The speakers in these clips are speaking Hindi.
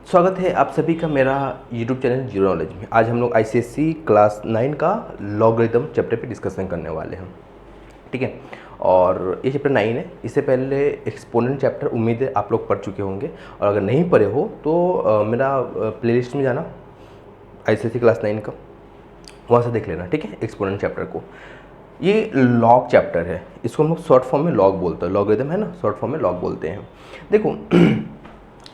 स्वागत है आप सभी का मेरा YouTube चैनल जीरो नॉलेज में। आज हम लोग ICSE क्लास 9 का लॉगरिदम चैप्टर पे डिस्कशन करने वाले हैं, ठीक है। और ये चैप्टर 9 है। इससे पहले एक्सपोनेंट चैप्टर उम्मीद है आप लोग पढ़ चुके होंगे, और अगर नहीं पढ़े हो तो मेरा प्लेलिस्ट में जाना ICSE क्लास 9 का, वहाँ से देख लेना, ठीक है, एक्सपोनेंट चैप्टर को। ये लॉग चैप्टर है, इसको हम लोग शॉर्ट फॉर्म में लॉग बोलते हैं। लॉगरिदम है ना, शॉर्ट फॉर्म में लॉग बोलते हैं। देखो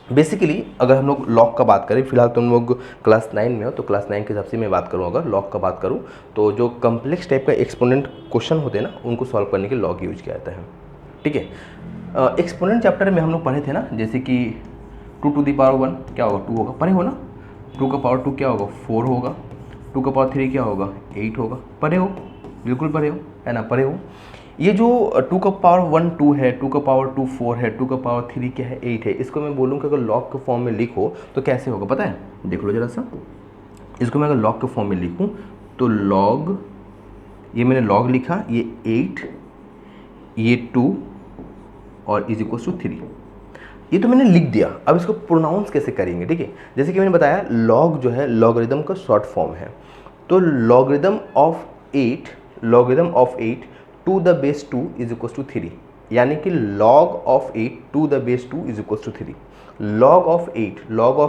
बेसिकली अगर हम लोग लॉग का बात करें, फिलहाल तुम लोग क्लास 9 में हो तो क्लास 9 के हिसाब से मैं बात करूँ, अगर लॉग का बात करूँ तो जो कम्प्लेक्स टाइप का एक्सपोनेंट क्वेश्चन होते हैं ना, उनको सॉल्व करने के लॉग यूज किया जाता है, ठीक है। एक्सपोनेंट चैप्टर में हम लोग पढ़े थे ना, जैसे कि 2 टू द पावर 1 क्या होगा, 2 होगा, पढ़े हो ना। 2 का पावर 2 क्या होगा, 4 होगा। 2 का पावर 3 क्या होगा, 8 होगा। पढ़े हो, बिल्कुल पढ़े हो, है ना, पढ़े हो। ये जो 2 का पावर 1 2 है, 2 का पावर 2 4 है, 2 का पावर 3 क्या है, 8 है, इसको मैं बोलूँ कि अगर लॉग के फॉर्म में लिखो तो कैसे होगा पता है, देख लो जरा सा। इसको मैं अगर लॉग के फॉर्म में लिखूँ तो लॉग, ये मैंने लॉग लिखा, ये 8, ये 2 और इज इक्वल टू 3, ये तो मैंने लिख दिया। अब इसको प्रोनाउंस कैसे करेंगे, ठीक है। जैसे कि मैंने बताया लॉग जो है लॉगरिदम का शॉर्ट फॉर्म है, तो logarithm of 8 to the base 2 is equal to 3, यानी कि log of 8 to the base 2 is equal to 3। Log of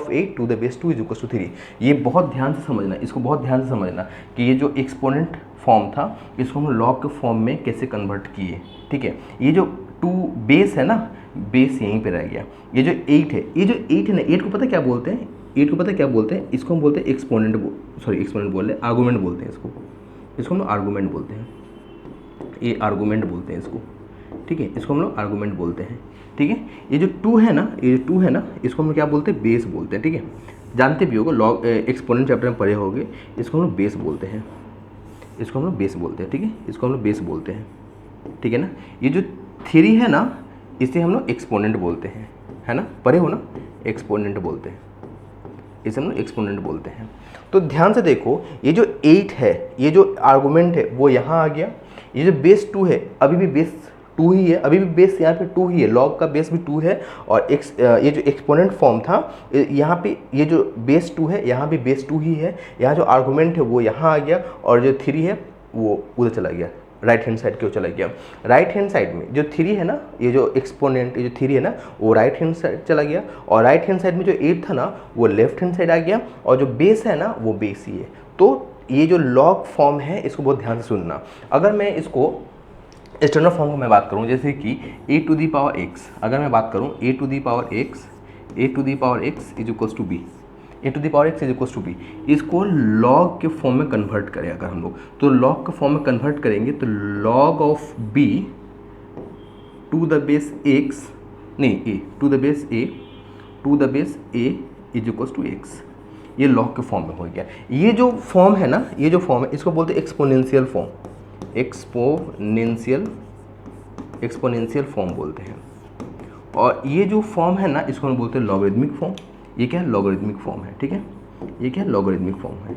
8 to the base 2 is equal to 3। ये बहुत ध्यान से समझना, इसको बहुत ध्यान से समझना कि ये जो एक्सपोनेंट फॉर्म था इसको हम लॉग के फॉर्म में कैसे कन्वर्ट किए, ठीक है। ये जो 2 बेस है ना, बेस यहीं पे रह गया। ये जो 8 है, ये जो 8 है ना, 8 को पता क्या बोलते हैं, 8 को पता क्या बोलते हैं, इसको हम बोलते हैं एक्सपोनेंट, एक्सपोनेंट बोल रहे हैं, आर्गूमेंट बोलते हैं इसको हम लोग आर्गूमेंट बोलते हैं। ये आर्गूमेंट बोलते हैं इसको, ठीक है, इसको हम लोग आर्गूमेंट बोलते हैं, ठीक है। ये जो 2 है ना, ये 2 है ना, इसको हम लोग क्या बोलते हैं, बेस बोलते हैं, ठीक है। जानते भी होगा, लॉग एक्सपोनेंट चैप्टर में पढ़े होगे, इसको हम लोग बेस बोलते हैं, इसको हम लोग बेस बोलते हैं, ठीक है, इसको हम लोग बेस बोलते हैं, ठीक है ना। ये जो 3 है ना, इसे हम लोग एक्सपोनेंट बोलते हैं, है ना, पढ़े हो ना, एक्सपोनेंट बोलते हैं, इसे हम लोग एक्सपोनेंट बोलते हैं। तो ध्यान से देखो, ये जो 8 है, ये जो आर्गूमेंट है वो यहाँ आ गया। ये जो बेस 2 है, अभी भी बेस 2 ही है, अभी भी बेस यहाँ पे 2 ही है, लॉग का बेस भी 2 है। और ये जो एक्सपोनेंट फॉर्म था, यहाँ पे ये जो बेस 2 है, यहाँ भी बेस 2 ही है। यहाँ जो आर्गूमेंट है वो यहाँ आ गया, और जो 3 है वो उधर चला गया, राइट हैंड साइड की ओर चला गया। राइट हैंड साइड में जो 3 है ना, ये जो एक्सपोनेंट, ये जो 3 है ना, वो राइट हैंड साइड चला गया, और राइट हैंड साइड में जो 8 था ना, वो लेफ्ट हैंड साइड आ गया, और जो बेस है ना वो बेस ही है। तो ये जो लॉग फॉर्म है इसको बहुत ध्यान से सुनना। अगर मैं इसको एक्सटर्नल फॉर्म को मैं बात करूँ, जैसे कि a to the power x, अगर मैं बात करूँ a to the power x is equals to b, a to the power x is equals to b, इसको लॉग के फॉर्म में कन्वर्ट करें अगर हम लोग, तो लॉग के फॉर्म में कन्वर्ट करेंगे तो log of b to the base x, नहीं a to the base a is equals to x, ये लॉग के फॉर्म में हो गया। ये जो फॉर्म है ना, ये जो फॉर्म है इसको बोलते हैं एक्सपोनेंशियल फॉर्म, एक्सपोनेंशियल फॉर्म बोलते हैं। और ये जो फॉर्म है ना, इसको हम बोलते हैं लॉगरिदमिक फॉर्म। ये क्या है, लॉगरिदमिक फॉर्म है, ठीक है। ये क्या है, लॉगरिदमिक फॉर्म है,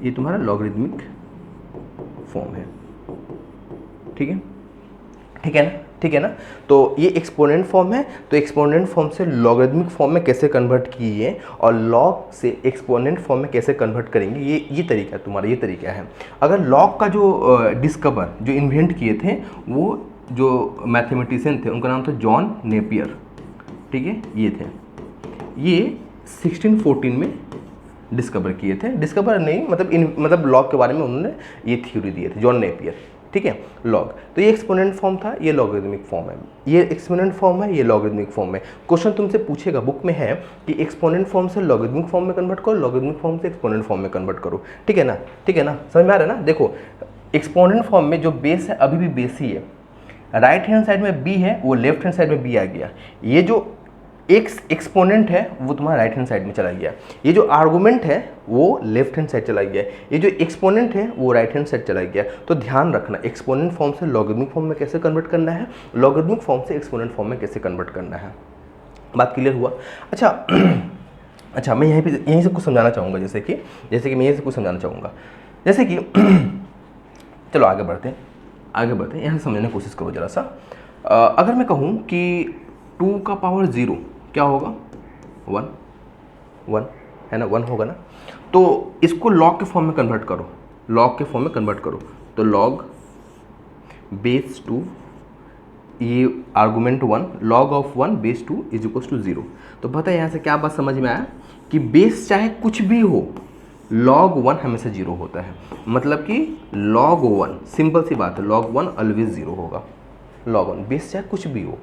ये तुम्हारा लॉगरिदमिक फॉर्म है, ठीक है, ठीक है ना, ठीक है ना। तो ये एक्सपोनेंट फॉर्म है, तो एक्सपोनेंट फॉर्म से लॉगरिदमिक फॉर्म में कैसे कन्वर्ट किए, और लॉग से एक्सपोनेंट फॉर्म में कैसे कन्वर्ट करेंगे, ये तरीका तुम्हारा, ये तरीका है। अगर लॉग का जो डिस्कवर, जो इन्वेंट किए थे, वो जो मैथमेटिशियन थे उनका नाम था जॉन नेपियर, ठीक है, ये थे, ये 1614 में डिस्कवर किए थे, डिस्कवर नहीं मतलब लॉग के बारे में उन्होंने ये थ्योरी दिए थे, जॉन नेपियर, ठीक है। लॉग, तो ये एक्सपोनेंट फॉर्म था, ये लॉगरिदमिक फॉर्म है, ये एक्सपोनेंट फॉर्म है, ये लॉगरिदमिक फॉर्म है। क्वेश्चन तुमसे पूछेगा बुक में है कि एक्सपोनेंट फॉर्म से लॉगरिदमिक फॉर्म में कन्वर्ट करो, लॉगरिदमिक फॉर्म से एक्सपोनेंट फॉर्म में कन्वर्ट करो, ठीक है ना, ठीक है ना, समझ में आ रहा है ना। देखो एक्सपोनेंट फॉर्म में जो बेस है अभी भी बेस ही है, राइट हैंड साइड में b है, वो लेफ्ट हैंड साइड में b आ गया। ये जो एक्स एक्सपोनेंट है वो तुम्हारा राइट हैंड साइड में चला गया, ये जो आर्गुमेंट है वो लेफ्ट हैंड साइड चला गया, ये जो एक्सपोनेंट है वो राइट हैंड साइड चला गया। तो ध्यान रखना, एक्सपोनेंट फॉर्म से लॉगरिदमिक फॉर्म में कैसे कन्वर्ट करना है, लॉगरिदमिक फॉर्म से एक्सपोनेंट फॉर्म में कैसे कन्वर्ट करना है। बात क्लियर हुआ। अच्छा अच्छा, मैं यहीं से कुछ समझाना चाहूँगा, जैसे कि मैं यहीं से कुछ समझाना चाहूँगा, जैसे कि चलो आगे बढ़ते हैं, यहाँ से समझने की कोशिश करो जरा सा। अगर मैं कहूँ कि 2 का पावर 0 क्या होगा, 1 1 है ना, 1 होगा ना। तो इसको लॉग के फॉर्म में कन्वर्ट करो, लॉग के फॉर्म में कन्वर्ट करो, तो लॉग बेस 2, ये argument 1, log of 1 base 2 is equal to 0। तो पता है यहाँ से क्या बात समझ में आया कि बेस चाहे कुछ भी हो, log 1 हमेशा 0 होता है। मतलब कि log 1, सिंपल सी बात है, log 1 ऑलवेज 0 होगा। log 1 बेस चाहे कुछ भी हो,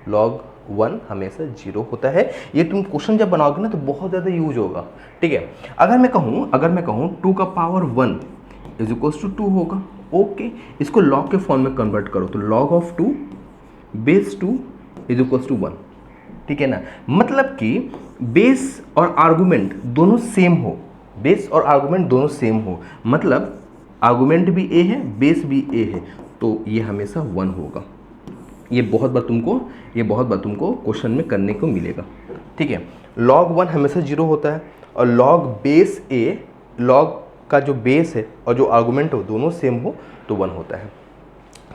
log 1 हमेशा 0 होता है। ये तुम क्वेश्चन जब बनाओगे ना तो बहुत ज़्यादा यूज होगा, ठीक है। अगर मैं कहूँ 2 का पावर 1 इज इक्वल टू 2 होगा, ओके। इसको log के फॉर्म में कन्वर्ट करो, तो log of 2 base 2 is equal to 1, ठीक है ना। मतलब कि बेस और आर्गूमेंट दोनों सेम हो, बेस और आर्गूमेंट दोनों सेम हो, मतलब आर्गूमेंट भी ए है, बेस भी ए है, तो ये हमेशा 1 होगा। ये बहुत बार तुमको क्वेश्चन में करने को मिलेगा, ठीक है। log 1 हमेशा 0 होता है, और log बेस ए, log का जो बेस है और जो आर्गूमेंट हो दोनों सेम हो तो 1 होता है,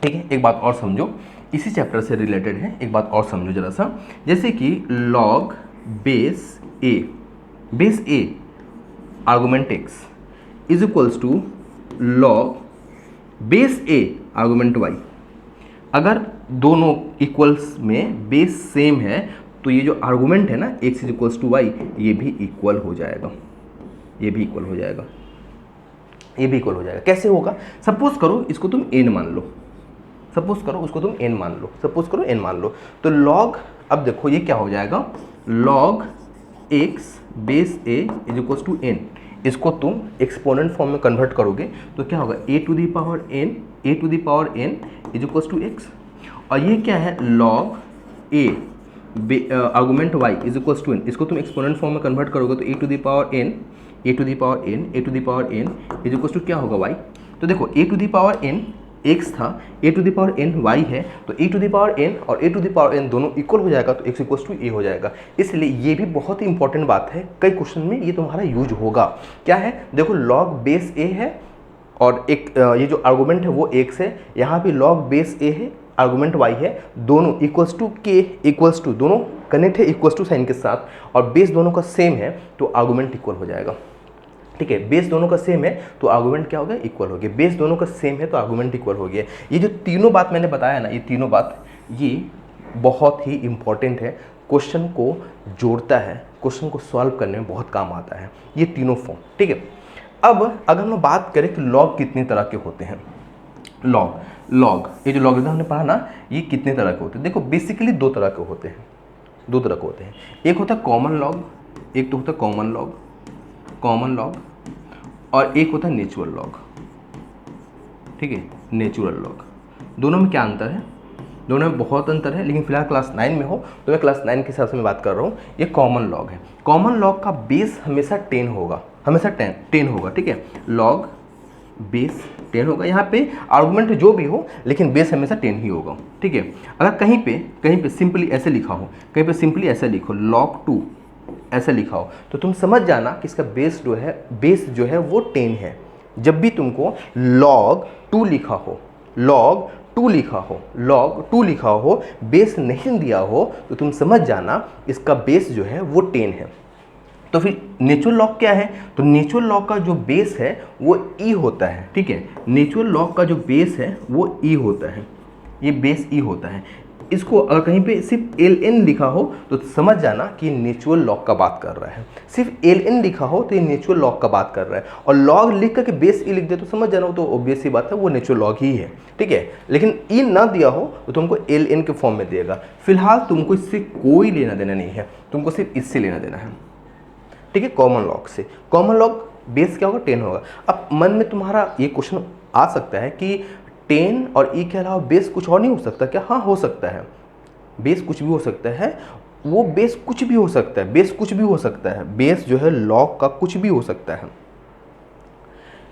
ठीक है। एक बात और समझो, इसी चैप्टर से रिलेटेड है, एक बात और समझो जरा सा। जैसे कि log base A argument x is equals to log base A argument y। अगर दोनों इक्वल्स में बेस सेम है तो ये जो आर्गूमेंट है ना x is equals to y, ये भी इक्वल हो जाएगा, ये भी इक्वल हो जाएगा, ये भी इक्वल हो जाएगा। कैसे होगा? सपोज करो इसको तुम n मान लो, सपोज करो उसको तुम n मान लो, सपोज करो n मान लो, तो log, अब देखो ये क्या हो जाएगा, log x base a is equal to n। इसको तुम एक्सपोनेंट फॉर्म में कन्वर्ट करोगे तो क्या होगा, a to the power n is equal to x। और ये क्या है, log a argument y is equal to n। इसको तुम एक्सपोनेंट फॉर्म में कन्वर्ट करोगे तो a to the power n is equal to क्या होगा, y। तो देखो a to the power n x था, a to the power n y है, तो a to the power n और a to the power n दोनों इक्वल हो जाएगा, तो x इक्वल टू a हो जाएगा। इसलिए ये भी बहुत ही इंपॉर्टेंट बात है, कई क्वेश्चन में ये तुम्हारा यूज होगा। क्या है, देखो log बेस a है और एक ये जो आर्गूमेंट है वो x है, यहाँ पे log बेस a है, आर्गूमेंट y है, दोनों equals to k equals to, दोनों कनेक्ट है इक्वल्स टू साइन के साथ, और बेस दोनों का सेम है तो आर्गूमेंट इक्वल हो जाएगा, ठीक है। बेस दोनों का सेम है तो आर्गूमेंट क्या हो गया, इक्वल हो गया। बेस दोनों का सेम है तो आर्गूमेंट इक्वल हो गया। ये जो तीनों बात मैंने बताया ना, ये तीनों बात ये बहुत ही इंपॉर्टेंट है, क्वेश्चन को जोड़ता है, क्वेश्चन को सॉल्व करने में बहुत काम आता है ये तीनों फॉर्म, ठीक है। अब अगर हम बात करें कि लॉग कितने तरह के होते हैं, लॉग ये जो लॉगरिथम हमने पढ़ा ना, ये कितने तरह के होते हैं। देखो बेसिकली दो तरह के होते हैं, एक होता है कॉमन लॉग, एक तो होता है कॉमन लॉग और एक होता है नेचुरल लॉग, ठीक है। नेचुरल लॉग, दोनों में क्या अंतर है, दोनों में बहुत अंतर है, लेकिन फिलहाल क्लास 9 में हो तो मैं क्लास 9 के हिसाब से मैं बात कर रहा हूँ। ये कॉमन लॉग है, कॉमन लॉग का बेस हमेशा 10 होगा, हमेशा 10 होगा, ठीक है। लॉग बेस 10 होगा, यहाँ पे आर्गूमेंट जो भी हो लेकिन बेस हमेशा 10 ही होगा, ठीक है। अगर कहीं पे सिंपली ऐसे लिखा हो, कहीं पे सिंपली ऐसे लिखो log 2 ऐसे लिखा हो, तो तुम समझ जाना कि इसका बेस जो है वो 10 है। जब भी तुमको log 2 लिखा हो, बेस नहीं दिया हो, तो तुम समझ जाना इसका बेस जो है वो 10 है। तो फिर नेचुरल लॉग क्या है, तो नेचुरल लॉग का जो बेस है वो ई होता है, ठीक है। नेचुरल लॉग का जो बेस है वो ई होता है, ये बेस ई होता है। इसको अगर कहीं पे सिर्फ एल एन लिखा हो तो समझ जाना कि नेचुरल लॉग का बात कर रहा है, सिर्फ एल एन लिखा हो तो ये नेचुरल लॉग का बात कर रहा है, और लॉग लिख करके बेस ई लिख दे तो समझ जाना तो ऑब्वियस सी बात है वो नेचुरल लॉग ही है, ठीक है। लेकिन ई ना दिया हो तो तुमको एल एन के फॉर्म में देगा। फिलहाल तुमको इससे कोई लेना देना नहीं है, तुमको सिर्फ इससे लेना देना है, ठीक है। कॉमन लॉग से, कॉमन लॉग बेस क्या होगा, 10 होगा। अब मन में तुम्हारा ये क्वेश्चन आ सकता है कि 10 और ई के अलावा बेस कुछ और नहीं हो सकता क्या? हाँ, हो सकता है, बेस कुछ भी हो सकता है, वो बेस कुछ भी हो सकता है, बेस कुछ भी हो सकता है, बेस जो है लॉग का कुछ भी हो सकता है,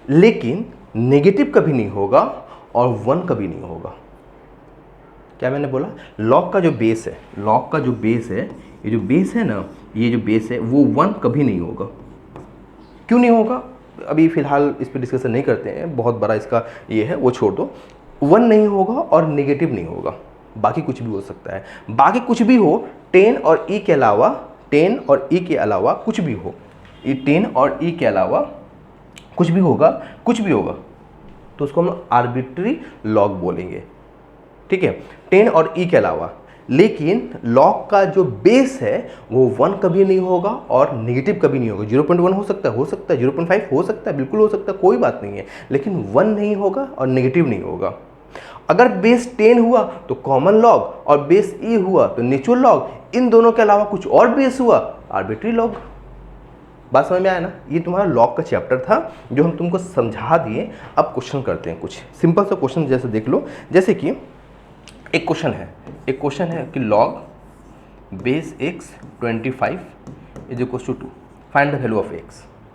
लेकिन नेगेटिव कभी नहीं होगा और 1 कभी नहीं होगा। क्या मैंने बोला? लॉग का जो बेस है, ये जो बेस है ना, ये जो बेस है वो 1 कभी नहीं होगा। क्यों नहीं होगा, अभी फिलहाल इस पर डिस्कशन नहीं करते हैं, बहुत बड़ा इसका ये है, वो छोड़ दो। 1 नहीं होगा और नेगेटिव नहीं होगा, बाकी कुछ भी हो सकता है। बाकी कुछ भी हो, 10 और ई के अलावा 10 और e के अलावा कुछ भी हो, ये 10 और e के अलावा कुछ भी होगा, कुछ भी होगा तो उसको हम आर्बिट्री लॉग बोलेंगे, ठीक है, 10 और e के अलावा। लेकिन लॉग का जो बेस है वो 1 कभी नहीं होगा और नेगेटिव कभी नहीं होगा। 0.1 हो सकता है, 0.5 हो सकता है, बिल्कुल हो सकता है, कोई बात नहीं है, लेकिन 1 नहीं होगा और नेगेटिव नहीं होगा। अगर बेस 10 हुआ तो कॉमन लॉग और बेस e हुआ तो नेचुरल लॉग, इन दोनों के अलावा कुछ और बेस हुआ आर्बिट्री लॉग। बात समझ में आया ना? ये तुम्हारा लॉग का चैप्टर था जो हम तुमको समझा दिए। अब क्वेश्चन करते हैं, कुछ सिंपल सा क्वेश्चन जैसे देख लो। जैसे कि एक क्वेश्चन है कि log base x 25 is equal to 2, find the value of x,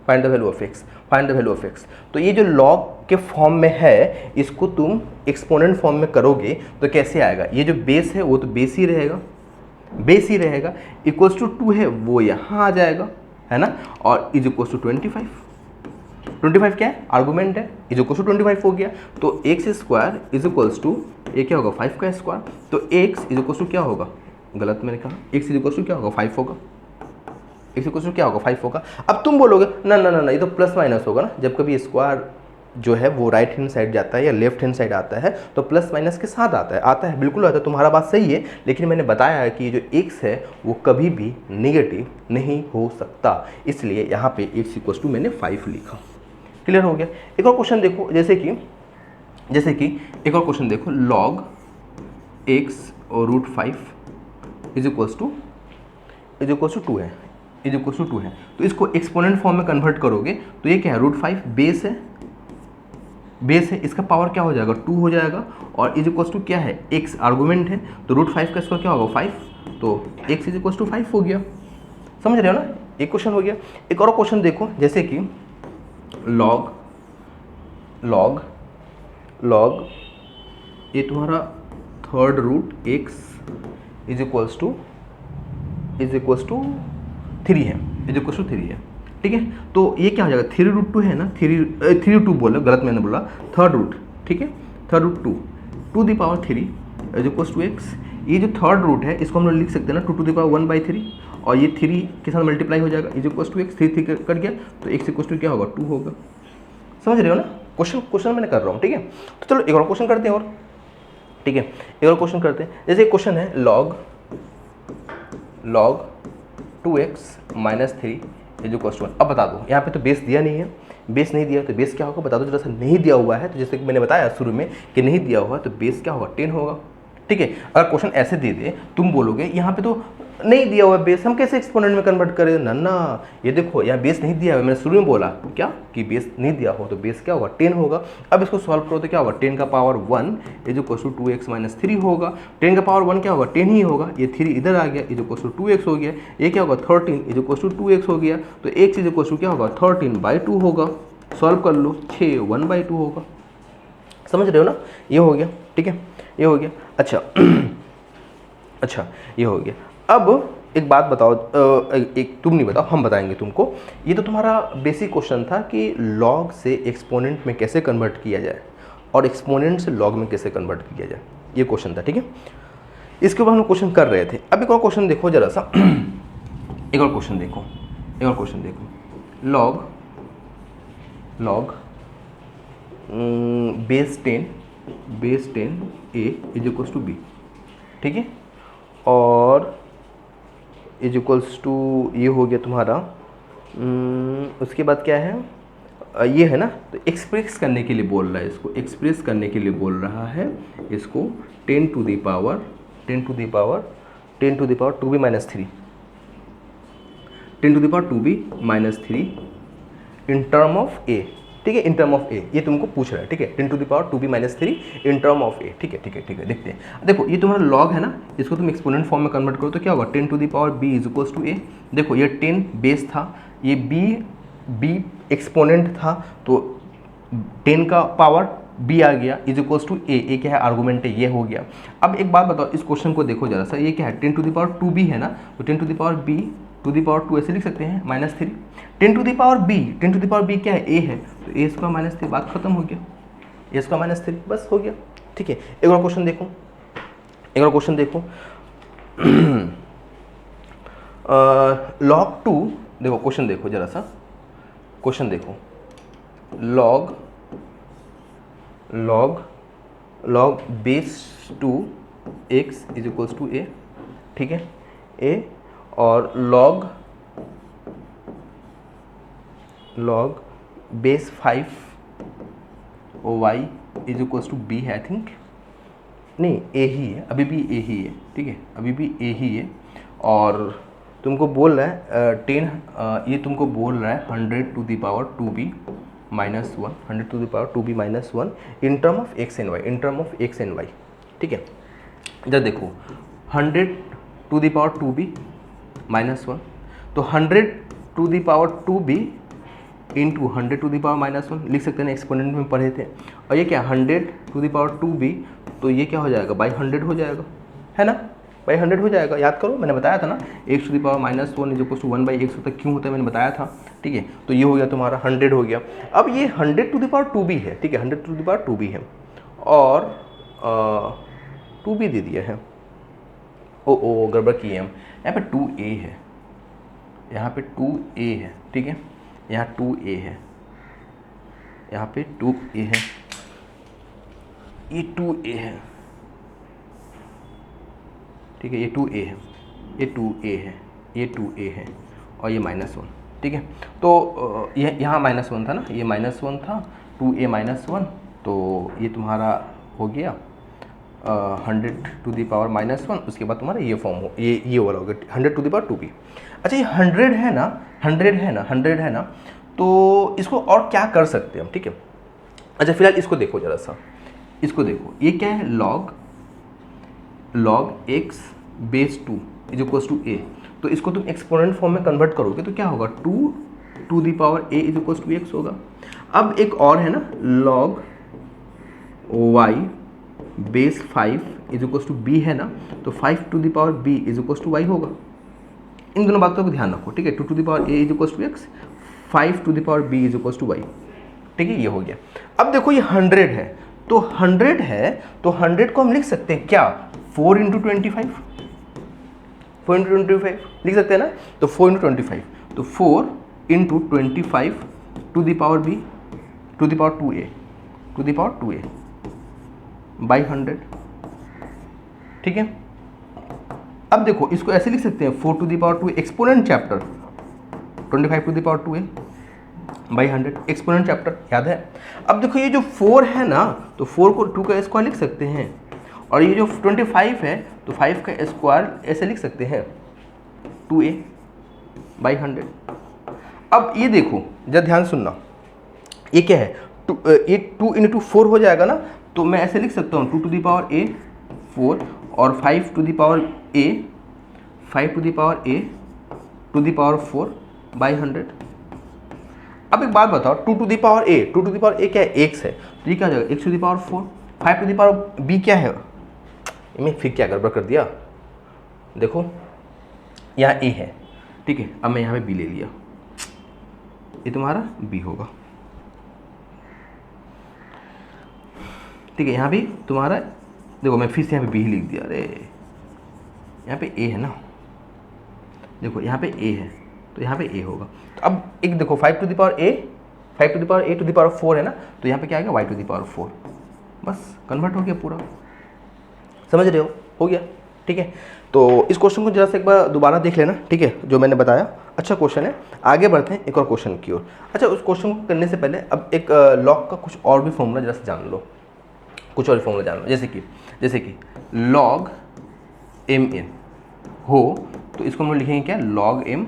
find the value of x, find the value of x। तो ये जो लॉग के फॉर्म में है इसको तुम एक्सपोनेंट फॉर्म में करोगे तो कैसे आएगा? ये जो बेस है वो तो बेस ही रहेगा, बेस ही रहेगा, इक्वल्स टू 2 है वो यहाँ आ जाएगा, है ना, और इज इक्वल्स टू 25, 25 क्या है? आर्गुमेंट है, इज इक्वल्स टू 25 हो गया। तो x square is equals to, ये क्या होगा? 5 का स्क्वायर। तो x इज इक्वल्स टू क्या होगा? गलत मैंने कहा, x इज इक्वल्स टू क्या होगा? 5 होगा, x इक्वल्स टू क्या होगा? 5 होगा। अब तुम बोलोगे ना ना ना ना, ये तो प्लस माइनस होगा ना, जब कभी स्क्वायर जो है वो राइट हैंड साइड जाता है या लेफ्ट हैंड साइड आता है तो प्लस माइनस के साथ आता है, बिल्कुल आता है, तुम्हारा बात सही है। लेकिन मैंने बताया है कि ये जो x है वो कभी भी नेगेटिव नहीं हो सकता, इसलिए यहाँ पे x इक्वल्स टू मैंने 5 लिखा। क्लियर हो गया? एक और क्वेश्चन देखो, जैसे कि एक और क्वेश्चन देखो, लॉग x और √5 इज इक्वल्स टू 2 है, इज इक्वल्स टू 2 है। तो इसको एक्सपोनेंट फॉर्म में कन्वर्ट करोगे तो ये क्या है? √5 बेस है, इसका पावर क्या हो जाएगा? 2 हो जाएगा, और इज इक्वल्स टू क्या है? x आर्गुमेंट है, तो √5 का स्क्वायर क्या होगा? 5, तो x इज इक्वल्स टू 5 हो गया। समझ रहे हो ना? एक क्वेश्चन हो गया। एक और क्वेश्चन देखो, जैसे कि लॉग ये तुम्हारा third root x is equals to 3 है, इज इक्वल्स टू 3 है, ठीक है। तो ये क्या हो जाएगा? 3√2 है ना, 3√2 बोला, गलत मैंने बोला, थर्ड रूट, ठीक है, third root 2 to the power 3 is equals to x। ये जो थर्ड रूट है इसको हम लोग लिख सकते हैं ना 2 टू द पावर 1/3, और ये 3 के साथ मल्टीप्लाई हो जाएगा, is equals to x, 3 cut गया तो x इक्वल्स टू क्या होगा? 2 होगा। समझ रहे हो ना? क्वेश्चन मैंने कर रहा हूँ, ठीक है। तो चलो एक और क्वेश्चन करते हैं, और ठीक है, एक और क्वेश्चन करते हैं। जैसे एक क्वेश्चन है, log 2x - 3 is equals to 1। अब बता दो, यहाँ पे तो बेस दिया नहीं है, बेस नहीं दिया तो बेस क्या होगा? बता दो जरा सा। नहीं दिया हुआ है तो जैसे कि मैंने बताया शुरू में कि नहीं दिया हुआ है तो बेस क्या होगा? 10 होगा, ठीक है। अगर क्वेश्चन ऐसे दे दे, तुम बोलोगे यहाँ पे तो नहीं दिया हुआ है बेस, हम कैसे एक्सपोनेंट में कन्वर्ट करें? ना, ये देखो यहाँ बेस नहीं दिया हुआ है, मैंने शुरू में बोला क्या कि बेस नहीं दिया हो तो बेस क्या होगा? 10 होगा। अब इसको सॉल्व करो तो क्या होगा? 10 का power 1 is equal to 2x - 3 होगा। 10 का पावर 1 क्या होगा? 10 ही होगा। ये 3 इधर आ गया, इज इक्वल टू 2x हो गया। ये क्या होगा? 13 इज इक्वल टू 2x हो गया। तो x इज इक्वल टू क्या होगा? 13/2 होगा। सॉल्व कर लो, 6 1/2 होगा। समझ रहे हो ना? ये हो गया, ठीक है, ये हो गया। अच्छा, ये हो गया। अब एक बात बताओ, एक तुम नहीं बताओ, हम बताएंगे तुमको। ये तो तुम्हारा बेसिक क्वेश्चन था कि लॉग से एक्सपोनेंट में कैसे कन्वर्ट किया जाए और एक्सपोनेंट से लॉग में कैसे कन्वर्ट किया जाए, ये क्वेश्चन था, ठीक है। इसके ऊपर हम क्वेश्चन कर रहे थे। अब एक और क्वेश्चन देखो जरा सा, एक और क्वेश्चन देखो, log base 10 a is equals to b, ठीक है, और इज इक्वल्स टू ये हो गया तुम्हारा। उसके बाद क्या है? ये है ना, तो एक्सप्रेस करने के लिए बोल रहा है, इसको एक्सप्रेस करने के लिए बोल रहा है इसको 10 to the power 2b - 3, 10 to the power 2b - 3 in term of a, ठीक है, इन टर्म ऑफ ए, ये तुमको पूछ रहा है, ठीक है, 10 to the power 2b - 3 in term of A, ठीक है, देखते हैं। देखो ये तुम्हारा लॉग है ना, इसको तुम एक्सपोनेंट फॉर्म में कन्वर्ट करो तो क्या होगा? 10 to the power b is equals to a। देखो ये 10 बेस था, ये b एक्सपोनेंट था, तो 10 का पावर b आ गया इज इक्वल्स टू a क्या है? आर्गूमेंट है, ये हो गया। अब एक बात बताओ, इस क्वेश्चन को देखो जरा सा, ये क्या है? 10 टू द पावर 2b है ना, तो 10 to the power b to the power 2 ऐसे लिख सकते हैं -3। 10 to the power b, 10 to the power b क्या है? a है, तो a स्क्वायर -3, बात खत्म हो गया, a स्क्वायर -3 बस हो गया, ठीक है। एक और क्वेश्चन देखो, लॉग टू, देखो क्वेश्चन देखो जरा सा, क्वेश्चन देखो, log base two X is equals to A, ठीक है, ए, और log base 5 Y is equals to B है, आई थिंक, नहीं ए ही है, अभी भी ए ही है, ठीक है, अभी भी ए ही है। और तुमको बोल रहा है 10, ये तुमको बोल रहा है 100 to the power 2b minus 1, 100 to the power 2b minus 1 in term of X and Y, in term of X and Y, ठीक है। इधर देखो 100 to the power 2b minus 1, तो 100 to the power 2b into 100 to the power minus 1 लिख सकते हैं ना, एक्सपोनेंट में पढ़े थे। और ये क्या 100 टू द पावर 2b, तो ये क्या हो जाएगा, बाई 100 हो जाएगा, है ना, बाई 100 हो जाएगा। याद करो मैंने बताया था ना, X to the power minus 1 is equal to 1 by X होता है, क्यों होता है मैंने बताया था, ठीक है। तो ये हो गया तुम्हारा 100 हो गया। अब ये 100 टू द पावर 2b है, ठीक है, 100 टू द पावर 2b है, और 2b दे दिया है, ओ गड़बड़ किए हम, यहाँ पे 2a है, यहाँ पे 2a है, ठीक है, यहाँ 2a है, यहाँ पे 2a है, ये 2a है, ठीक है, ये 2a है, ये 2a है, ये 2a है, और ये -1, ठीक है। तो ये यहाँ -1 था ना, ये -1 था, 2a -1, तो ये तुम्हारा हो गया 100 टू द पावर -1, उसके बाद तुम्हारा ये फॉर्म हो, ये वाला हो गया 100 टू द पावर 2b। अच्छा ये 100 है ना, 100 है ना, तो इसको और क्या कर सकते हैं हम, ठीक है। अच्छा फिलहाल इसको देखो जरा सा, इसको देखो, ये क्या है, log x base 2 is equals to a, तो इसको तुम एक्सपोनेंट फॉर्म में कन्वर्ट करोगे तो क्या होगा, 2 to the power a is equals to x होगा। अब एक और है ना, log y base 5 is equals to b है ना, तो 5 to the power b is equals to y होगा। इन दोनों बातों को ध्यान रखो, ठीक है, 2 to the power a is equals to x, 5 to the power b is equals to y, ठीक है, ये हो गया। अब देखो ये 100 है, तो 100 है, तो 100 को हम लिख सकते हैं क्या, 4 इंटू 25, 4 इंटू 25 लिख सकते हैं ना, तो 4 इंटू 25, तो 4 into 25 to the power b to the power 2a to the power 2a by 100, ठीक है। अब देखो इसको ऐसे लिख सकते हैं, 4 to the power 2 exponent chapter, 25 to the power 2a by 100 exponent chapter, याद है। अब देखो ये जो 4 है ना, तो 4 को 2 का स्क्वायर लिख सकते हैं, और ये जो 25 है, तो 5 का स्क्वायर ऐसे लिख सकते हैं, 2a बाई 100। अब ये देखो जरा ध्यान सुनना, ये क्या है, ये 2 इंटू 4 हो जाएगा ना, तो मैं ऐसे लिख सकता हूँ 2 टू द पावर a 4, और 5 to the power a 5 to the power a to the power 4 by 100। अब एक बात बताओ, 2 to the power a, 2 to the power a क्या है, x है, तो ये क्या हो जाएगा, x to the power 4, 5 to the power b क्या है, मैं फिर क्या गड़बड़ कर दिया, देखो यहाँ a है, ठीक है, अब मैं यहाँ पे b ले लिया, ये तुम्हारा b होगा, ठीक है, यहाँ भी तुम्हारा, देखो मैं फिर से यहाँ पे b ही लिख दिया, अरे यहाँ पे a है ना, देखो यहाँ पे a है, तो यहाँ पे a होगा। तो अब एक देखो 5 to the power a, 5 to the power a to the power 4 है ना, तो यहाँ पे क्या आएगा y टू द पावर 4, बस कन्वर्ट हो गया पूरा, समझ रहे हो गया, ठीक है। तो इस क्वेश्चन को जरा सा एक बार दोबारा देख लेना, ठीक है, जो मैंने बताया अच्छा क्वेश्चन है। आगे बढ़ते हैं एक और क्वेश्चन की ओर। अच्छा उस क्वेश्चन को करने से पहले अब एक लॉग का कुछ और भी फॉर्मूला जरा सा जान लो, कुछ और फॉर्मूला जान लो, जैसे कि लॉग एम एन हो, तो इसको हम लोग लिखेंगे क्या, log M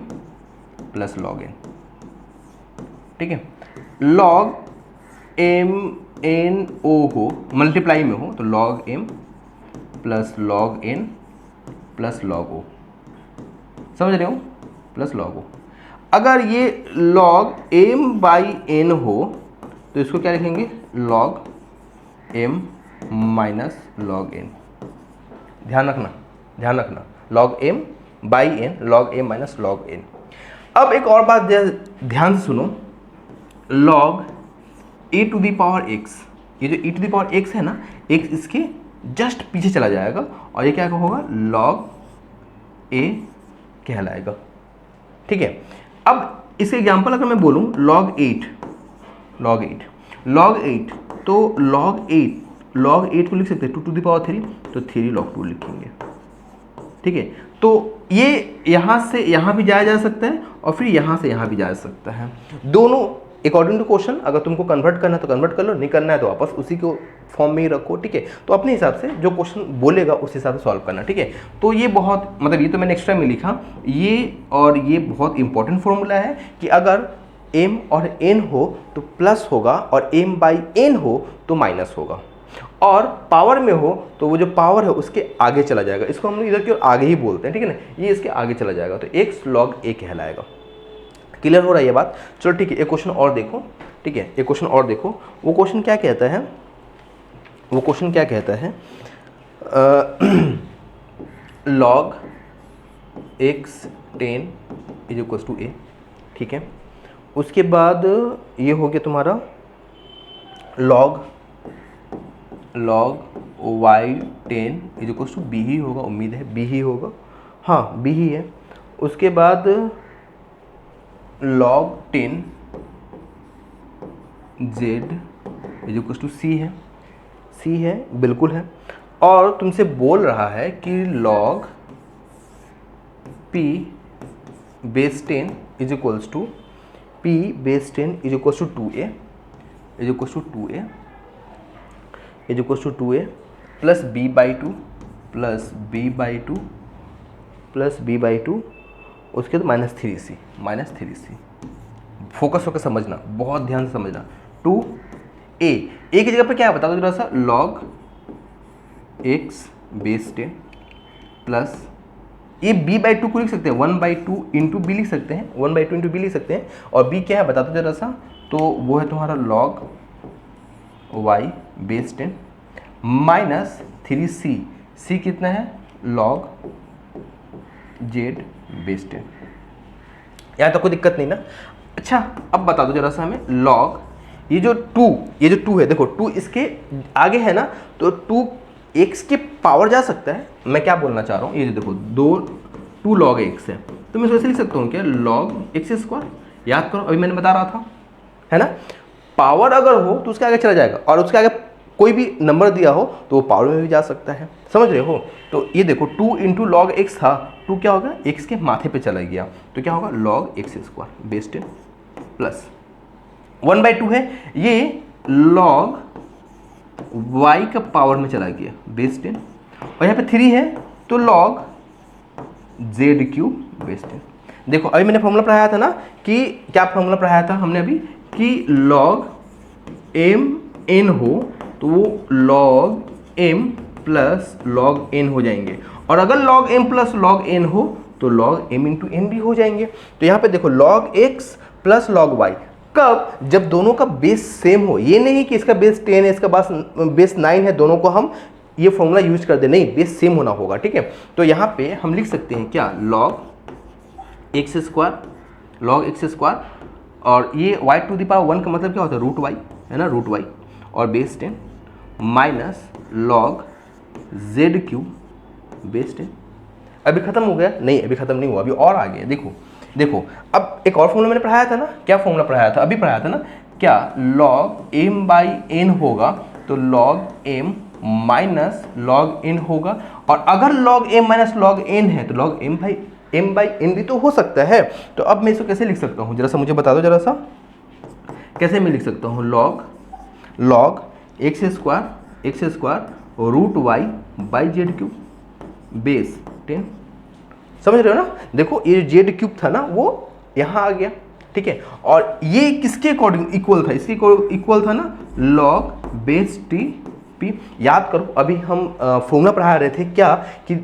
plus log N, ठीक है। लॉग एम एन ओ हो, मल्टीप्लाई में हो, तो log M plus log N plus log O, समझ रहे हो, प्लस लॉग ओ। अगर ये लॉग एम बाई एन हो, तो इसको क्या लिखेंगे, log M minus log N, ध्यान रखना, log M by N, log M minus log N. अब एक और बात ध्यान से सुनो, log A to the power X, ये जो e to the power X है ना, एक्स इसके जस्ट पीछे चला जाएगा, और ये क्या होगा, लॉग ए कहलाएगा। ठीक है, अब इसके एग्जाम्पल अगर मैं बोलूँ log 8 तो log 8 को लिख सकते हैं 2 to the power 3, तो 3 log 2 लिखेंगे। ठीक है, तो ये यहाँ से यहाँ भी जाया जा सकता है और फिर यहाँ से यहाँ भी जा सकता है, दोनों अकॉर्डिंग टू क्वेश्चन। अगर तुमको कन्वर्ट करना है तो कन्वर्ट कर लो, नहीं करना है तो वापस उसी को फॉर्म में ही रखो। ठीक है, तो अपने हिसाब से जो क्वेश्चन बोलेगा उस हिसाब से सॉल्व करना। ठीक है, तो ये बहुत मतलब ये तो मैंने एक्स्ट्रा में लिखा ये, और ये बहुत इंपॉर्टेंट फॉर्मूला है कि अगर m और n हो तो प्लस होगा और m बाई n हो तो माइनस होगा, और पावर में हो तो वो जो पावर है उसके आगे चला जाएगा। इसको हम लोग इधर की ओर आगे ही बोलते हैं। ठीक है ना, ये इसके आगे चला जाएगा तो x log a कहलाएगा। क्लियर हो रहा है ये बात? चलो ठीक है, एक क्वेश्चन और देखो। ठीक है, एक क्वेश्चन और देखो, वो क्वेश्चन क्या कहता है, log x 10 is equal to a। ठीक है, उसके बाद ये हो गया तुम्हारा log y 10 is equal to b ही होगा, उम्मीद है b ही होगा, हाँ b ही है। उसके बाद log 10 z is equal to c है, बिल्कुल है। और तुमसे बोल रहा है कि log p base 10 is equals to p base 10 is equals to 2a is equals to 2a plus b by 2 plus b by 2 उसके बाद माइनस 3c। फोकस होकर समझना, बहुत ध्यान से समझना। 2a की जगह पर क्या है बता दो जरा सा, log x बेस 10 प्लस ये b बाई 2 को लिख सकते हैं 1 बाई 2 इंटू बी लिख सकते हैं, 1 बाई 2 इंटू बी लिख सकते हैं। और b क्या है बता दो जरा सा, तो वो है तुम्हारा log y base 10 minus 3c कितना है, log z बेस 10। यहाँ तो कोई दिक्कत नहीं ना। अच्छा, अब बता दो जरा सा हमें log ये जो 2 है, देखो 2 इसके आगे है ना, तो 2 x के पावर जा सकता है। मैं क्या बोलना चाह रहा हूँ, ये जो देखो 2 log x है, तो मैं वैसे लिख सकता हूँ क्या, log x स्क्वायर। याद करो, अभी मैंने बता रहा था, है ना, पावर अगर हो तो उसके आगे चला जाएगा, और उसके आगे कोई भी नंबर दिया हो तो वो पावर में भी जा सकता है, समझ रहे हो। तो ये देखो 2 इंटू लॉग एक्स था, 2 क्या होगा, x के माथे पे चला गया, तो क्या होगा log x square base 10 plus 1 by 2 है, ये log y का पावर में चला गया बेस 10, और यहाँ पे 3 है तो log z क्यूब बेस 10। देखो अभी मैंने फॉर्मूला पढ़ाया था ना, कि क्या फॉर्मूला पढ़ाया था हमने अभी, कि log m n हो तो वो log m plus log n हो जाएंगे, और अगर log m plus log n हो तो log m इंटू n भी हो जाएंगे। तो यहाँ पे देखो log x plus log y, कब, जब दोनों का बेस सेम हो। ये नहीं कि इसका बेस 10 है इसका बेस 9 है, दोनों को हम ये फॉर्मूला यूज कर दे, नहीं, बेस सेम होना होगा। ठीक है, तो यहाँ पे हम लिख सकते हैं क्या, log x स्क्वायर, और ये y टू द पावर 1 का मतलब क्या होता है, रूट y, है ना, रूट y, और base 10 minus log z cube base 10। अभी खत्म हो गया, नहीं अभी खत्म नहीं हुआ, अभी और आ गया। देखो अब एक और फॉर्मूला मैंने पढ़ाया था ना, क्या फॉर्मूला पढ़ाया था, अभी पढ़ाया था ना, क्या log m बाई n होगा तो log m minus log n होगा, और अगर log m minus log n है तो log m बाई n भी तो हो सकता है। तो अब मैं इसको कैसे लिख सकता हूँ, जरा सा मुझे बता दो, जरा सा कैसे मैं लिख सकता हूँ, log x square root y by Z cube base 10। समझ रहे हो ना, देखो ये जेड क्यूब था ना वो यहाँ आ गया। ठीक है, और ये किसके अकॉर्डिंग इक्वल था, इसके इक्वल था ना log बेस टी पी। याद करो अभी हम फॉर्मूला पढ़ा रहे थे क्या, कि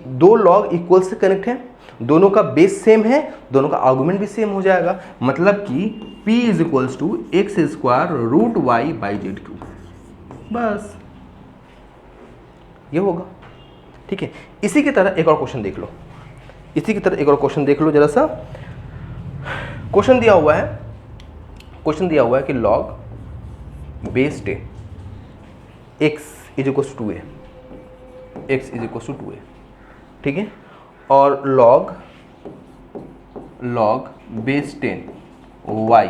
दो log इक्वल से कनेक्ट है, दोनों का बेस सेम है, दोनों का आर्गुमेंट भी सेम हो जाएगा, मतलब कि p is equals to X square root Y by Z cube, बस ये होगा। ठीक है, इसी की तरह एक और क्वेश्चन देख लो, जरा सा क्वेश्चन दिया हुआ है कि log base 10 x is equal to 2a, ठीक है, और log log base 10 y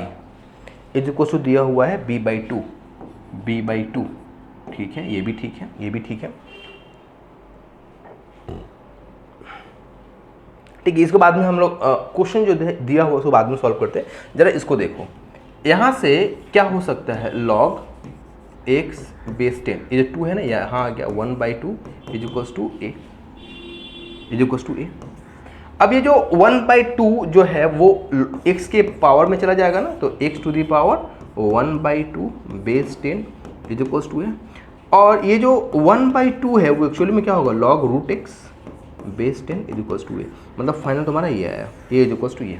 is equal to दिया हुआ है b/2, ठीक है, ये भी ठीक है, ये भी ठीक है। ठीक है, इसके बाद में हम लोग क्वेश्चन जो दिया हुआ उसको बाद में सॉल्व करते हैं। जरा इसको देखो, यहाँ से क्या हो सकता है, log x बेस 10, ये जो 2 है ना, यहाँ आ गया 1/2 is equals to a, is equals to a। अब ये जो 1/2 जो है वो x के पावर में चला जाएगा ना, तो x to the power 1/2 base 10 is equals to a। और ये जो 1/2 है वो एक्चुअली में क्या होगा, log root x base 10 is equals to a। मतलब फाइनल तुम्हारा ये आया, ये इज इक्वल्स टू ये।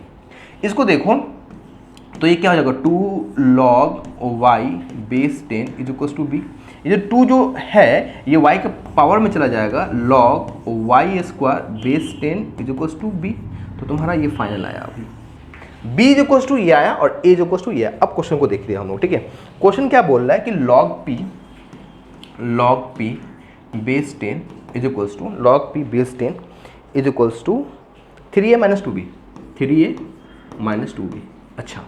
इसको देखो तो ये क्या हो जाएगा, 2 log y base 10 is equals to b। ये जो 2 जो है ये y के पावर में चला जाएगा, log y square base 10 is equals to b। तो तुम्हारा ये फाइनल आया अभी, b इज इक्वल्स टू ये आया और a इज इक्वल्स टू ये आया। अब क्वेश्चन को देख लिया हम लोग, ठीक है। क्वेश्चन क्या बोल रहा है कि log p base 10 is equals to log p base 10 is equals to 3a minus 2b, 3a minus 2b। अच्छा,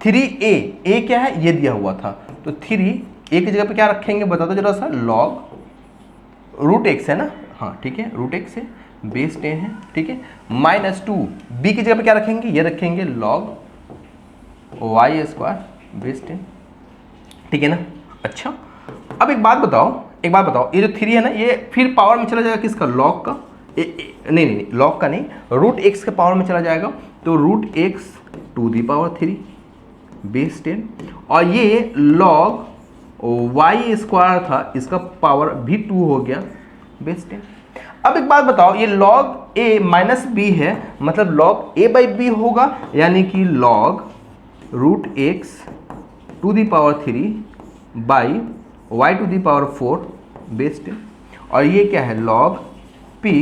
3a क्या है, ये दिया हुआ था, तो 3a की जगह पे क्या रखेंगे बता दो जरा सा, log रूट x है ना, हाँ ठीक है, रूट x है, बेस 10 है, ठीक है, माइनस 2, b की जगह पे क्या रखेंगे, ये रखेंगे log y स्क्वायर बेस 10, ठीक है ना। अच्छा, अब एक बात बताओ, ये जो 3 है ना, ये फिर पावर में चला जाएगा किसका, log का, नहीं log का नहीं, रूट x के पावर में चला जाएगा, तो root x to the power 3 base 10, और ये log y स्क्वायर था, इसका पावर भी 2 हो गया बेस 10। अब एक बात बताओ, ये log a माइनस b है, मतलब log a/b होगा, यानी कि log root x to the power 3 by y to the power 4 base 10, और ये क्या है, log p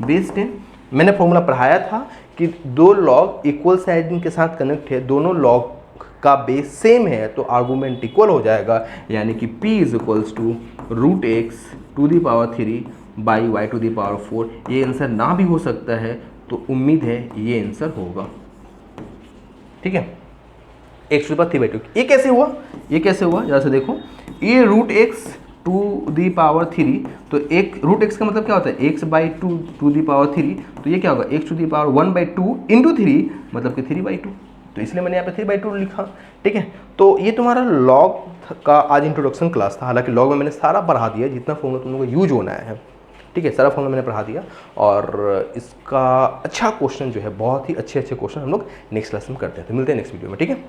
बेस 10। मैंने फॉर्मूला पढ़ाया था कि दो लॉग इक्वल साइड के साथ कनेक्ट है, दोनों लॉग का बेस सेम है तो आर्गूमेंट इक्वल हो जाएगा, यानी कि p is equals to root X to the power 3 by Y to the power 4। ये आंसर ना भी हो सकता है, तो उम्मीद है ये आंसर होगा, ठीक है, x टू दी पावर 3/2। ये कैसे हुआ, जरा से देखो, ये root X to the power 3, तो एक रूट एक्स का मतलब क्या होता है, x/2 टू दी पावर 3, तो ये क्या होगा, x to the power 1/2 into 3, मतलब कि 3/2, तो इसलिए मैंने यहाँ पे 3/2 लिखा, ठीक है। तो ये तुम्हारा लॉग का आज इंट्रोडक्शन क्लास था, हालांकि लॉग में मैंने सारा पढ़ा दिया, जितना फॉर्मूला तुम लोगों को यूज होना है, ठीक है, सारा फॉर्मूला मैंने पढ़ा दिया। और इसका अच्छा क्वेश्चन जो है, बहुत ही अच्छे क्वेश्चन हम लोग नेक्स्ट क्लास में करते हैं, तो मिलते हैं नेक्स्ट वीडियो में, ठीक है।